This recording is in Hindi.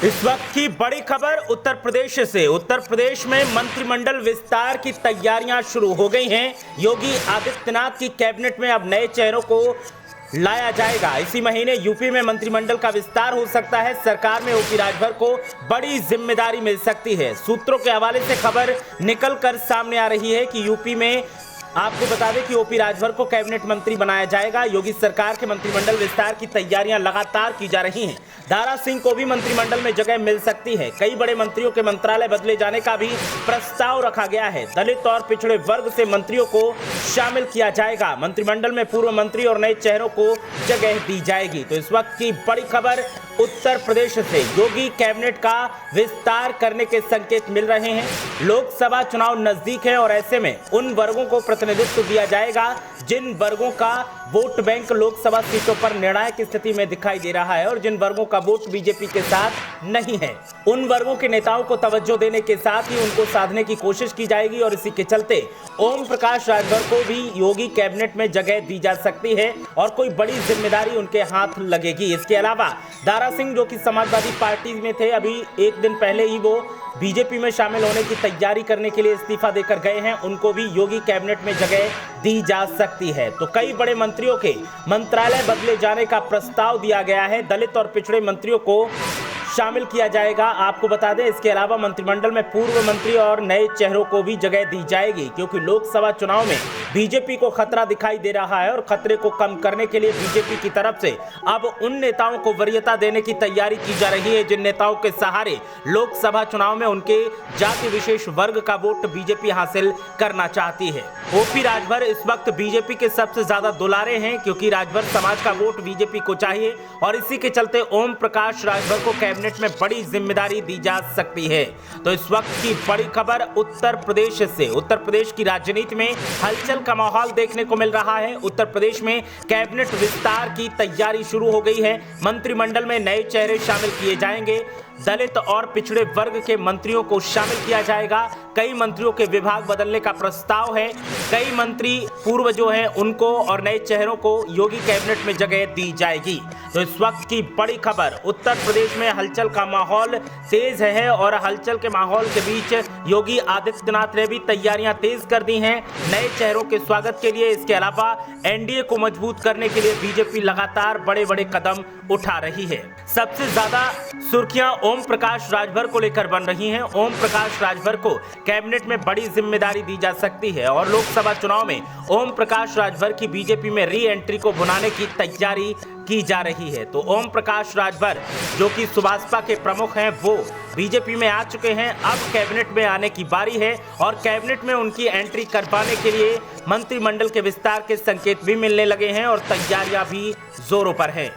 इस वक्त की बड़ी खबर उत्तर प्रदेश से। उत्तर प्रदेश में मंत्रिमंडल विस्तार की तैयारियां शुरू हो गई हैं। योगी आदित्यनाथ की कैबिनेट में अब नए चेहरों को लाया जाएगा। इसी महीने यूपी में मंत्रिमंडल का विस्तार हो सकता है। सरकार में ओपी राजभर को बड़ी जिम्मेदारी मिल सकती है। सूत्रों के हवाले से खबर निकलकर सामने आ रही है कि यूपी में आपको बता दें कि ओपी राजभर को कैबिनेट मंत्री बनाया जाएगा। योगी सरकार के मंत्रिमंडल विस्तार की तैयारियां लगातार की जा रही हैं। दारा सिंह को भी मंत्रिमंडल में जगह मिल सकती है। कई बड़े मंत्रियों के मंत्रालय बदले जाने का भी प्रस्ताव रखा गया है। दलित और पिछड़े वर्ग से मंत्रियों को शामिल किया जाएगा। मंत्रिमंडल में पूर्व मंत्री और नए चेहरों को जगह दी जाएगी। तो इस वक्त की बड़ी खबर उत्तर प्रदेश से। योगी कैबिनेट का विस्तार करने के संकेत मिल रहे हैं। लोकसभा चुनाव नजदीक है और ऐसे में उन वर्गों को प्रतिनिधित्व दिया जाएगा जिन वर्गों का वोट बैंक लोकसभा सीटों पर निर्णायक स्थिति में दिखाई दे रहा है और जिन वर्गों का वोट बीजेपी के साथ नहीं है। उन वर्गों के नेताओं को तवज्जो देने के साथ ही उनको साधने की कोशिश की जाएगी और इसी के चलते ओम प्रकाश राजभर को भी योगी कैबिनेट में जगह दी जा सकती है और कोई बड़ी जिम्मेदारी उनके हाथ लगेगी। इसके अलावा दारा सिंह जो कि समाजवादी पार्टी में थे, अभी एक दिन पहले ही वो बीजेपी में शामिल होने की तैयारी करने के लिए इस्तीफा देकर गए हैं। उनको भी योगी कैबिनेट में जगह दी जा सकती है। तो कई बड़े मंत्रियों के मंत्रालय बदले जाने का प्रस्ताव दिया गया है। दलित और पिछड़े मंत्रियों को शामिल किया जाएगा। आपको बता दें, इसके अलावा मंत्रिमंडल में पूर्व मंत्री और नए चेहरों को भी जगह दी जाएगी, क्योंकि लोकसभा चुनाव में बीजेपी को खतरा दिखाई दे रहा है और खतरे को कम करने के लिए बीजेपी की तरफ से अब उन नेताओं को वरीयता देने की तैयारी की जा रही है जिन नेताओं के सहारे लोकसभा चुनाव में उनके जाति विशेष वर्ग का वोट बीजेपी हासिल करना चाहती है। ओपी राजभर इस वक्त बीजेपी के सबसे ज्यादा दुलारे हैं, क्योंकि राजभर समाज का वोट बीजेपी को चाहिए और इसी के चलते ओम प्रकाश राजभर को कैबिनेट में बड़ी जिम्मेदारी दी जा सकती है। तो इस वक्त की बड़ी खबर उत्तर प्रदेश से। उत्तर प्रदेश की राजनीति में हलचल का माहौल देखने को मिल रहा है। उत्तर प्रदेश में कैबिनेट विस्तार की तैयारी शुरू हो गई है। मंत्रिमंडल में नए चेहरे शामिल किए जाएंगे। दलित और पिछड़े वर्ग के मंत्रियों को शामिल किया जाएगा। कई मंत्रियों के विभाग बदलने का प्रस्ताव है। कई मंत्री पूर्व जो है उनको और नए चेहरों को योगी कैबिनेट में जगह दी जाएगी। तो इस वक्त की बड़ी खबर, उत्तर प्रदेश में हलचल का माहौल तेज है और हलचल के माहौल के बीच योगी आदित्यनाथ ने भी तैयारियां तेज कर दी हैं नए चेहरों के स्वागत के लिए। इसके अलावा एनडीए को मजबूत करने के लिए बीजेपी लगातार बड़े बड़े कदम उठा रही है। सबसे ज्यादा सुर्खियां ओम प्रकाश राजभर को लेकर बन रही हैं। ओम प्रकाश राजभर को कैबिनेट में बड़ी जिम्मेदारी दी जा सकती है और लोकसभा चुनाव में ओम प्रकाश राजभर की बीजेपी में री एंट्री को भुनाने की तैयारी की जा रही है। तो ओम प्रकाश राजभर जो कि सुभाषपा के प्रमुख हैं, वो बीजेपी में आ चुके हैं। अब कैबिनेट में आने की बारी है और कैबिनेट में उनकी एंट्री करवाने के लिए मंत्रिमंडल के विस्तार के संकेत भी मिलने लगे हैं और तैयारियां भी जोरों पर हैं।